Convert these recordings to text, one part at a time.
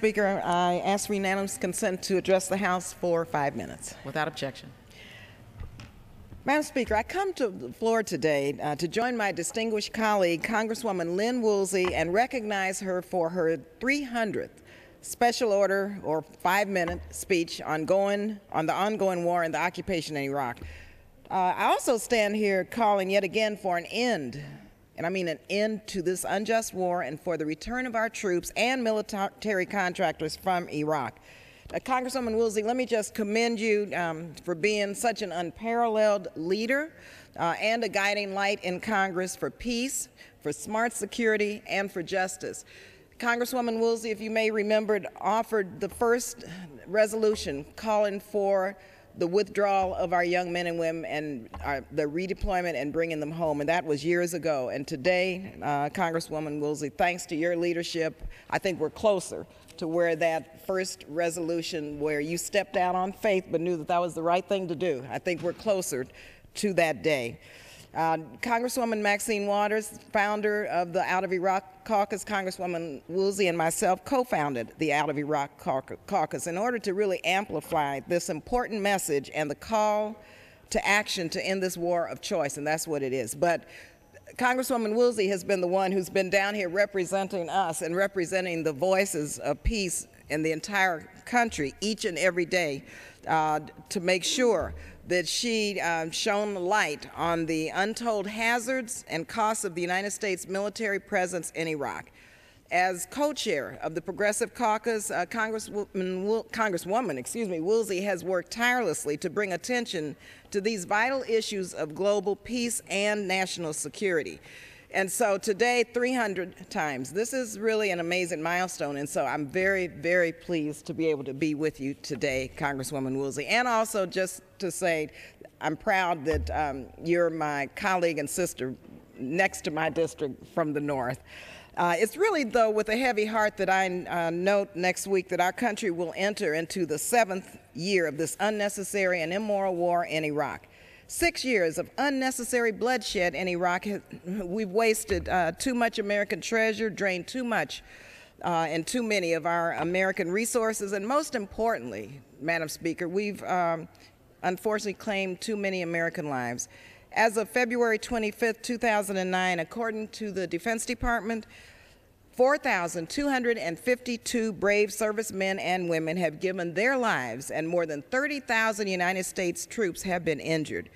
Speaker, I ask for unanimous consent to address the House for 5 minutes. Without objection. Madam Speaker, I come to the floor today to join my distinguished colleague, Congresswoman Lynn Woolsey, and recognize her for her 300th special order or 5-minute speech on the ongoing war and the occupation in Iraq. I also stand here calling yet again for an end, and I mean an end to this unjust war, and for the return of our troops and military contractors from Iraq. Congresswoman Woolsey, let me just commend you for being such an unparalleled leader and a guiding light in Congress for peace, for smart security, and for justice. Congresswoman Woolsey, if you may remember, offered the first resolution calling for the withdrawal of our young men and women and the redeployment and bringing them home, and that was years ago. And today, Congresswoman Woolsey, thanks to your leadership, I think we're closer to where that first resolution where you stepped out on faith but knew that that was the right thing to do. I think we're closer to that day. Congresswoman Maxine Waters, founder of the Out of Iraq Caucus, Congresswoman Woolsey and myself co-founded the Out of Iraq Caucus in order to really amplify this important message and the call to action to end this war of choice, and that's what it is. But Congresswoman Woolsey has been the one who's been down here representing us and representing the voices of peace in the entire country each and every day to make sure that she shone light on the untold hazards and costs of the United States military presence in Iraq. As co-chair of the Progressive Caucus, Congresswoman Woolsey has worked tirelessly to bring attention to these vital issues of global peace and national security. And so today, 300 times, this is really an amazing milestone, and so I'm very, very pleased to be able to be with you today, Congresswoman Woolsey. And also just to say, I'm proud that you're my colleague and sister next to my district from the north. It's really, though, with a heavy heart that I note next week that our country will enter into the 7th year of this unnecessary and immoral war in Iraq. 6 years of unnecessary bloodshed in Iraq. We've wasted too much American treasure, drained too much and too many of our American resources, and most importantly, Madam Speaker, we've unfortunately claimed too many American lives. As of February 25th, 2009, according to the Defense Department, 4,252 brave servicemen and women have given their lives, and more than 30,000 United States troops have been injured.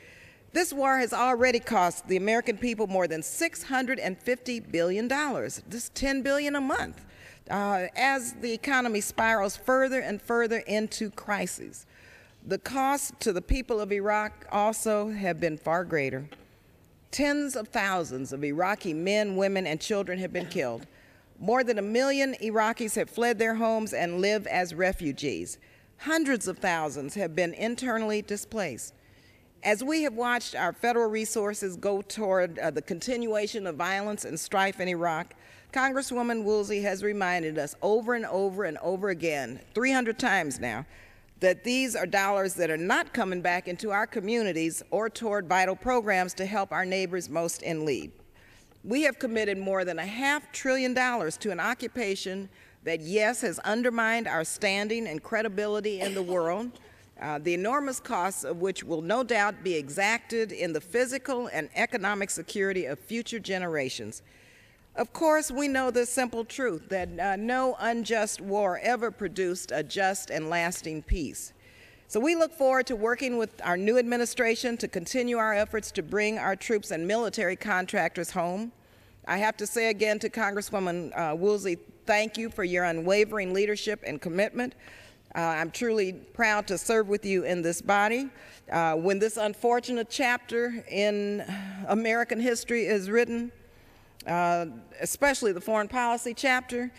This war has already cost the American people more than $650 billion. This is $10 billion a month, as the economy spirals further and further into crises. The costs to the people of Iraq also have been far greater. Tens of thousands of Iraqi men, women, and children have been killed. More than 1 million Iraqis have fled their homes and live as refugees. Hundreds of thousands have been internally displaced. As we have watched our federal resources go toward the continuation of violence and strife in Iraq, Congresswoman Woolsey has reminded us over and over and over again, 300 times now, that these are dollars that are not coming back into our communities or toward vital programs to help our neighbors most in need. We have committed more than $500 billion to an occupation that, yes, has undermined our standing and credibility in the world, the enormous costs of which will no doubt be exacted in the physical and economic security of future generations. Of course, we know the simple truth that no unjust war ever produced a just and lasting peace. So we look forward to working with our new administration to continue our efforts to bring our troops and military contractors home. I have to say again to Congresswoman Woolsey, thank you for your unwavering leadership and commitment. I'm truly proud to serve with you in this body. When this unfortunate chapter in American history is written, especially the foreign policy chapter,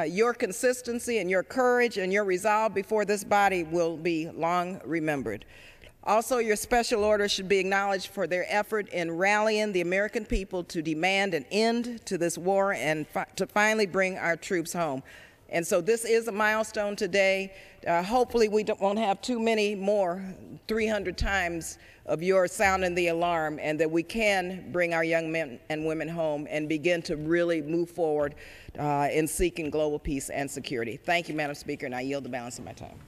your consistency and your courage and your resolve before this body will be long remembered. Also, your special order should be acknowledged for their effort in rallying the American people to demand an end to this war and to finally bring our troops home. And so this is a milestone today. Hopefully we won't have too many more 300 times of your sounding the alarm, and that we can bring our young men and women home and begin to really move forward in seeking global peace and security. Thank you, Madam Speaker, and I yield the balance of my time.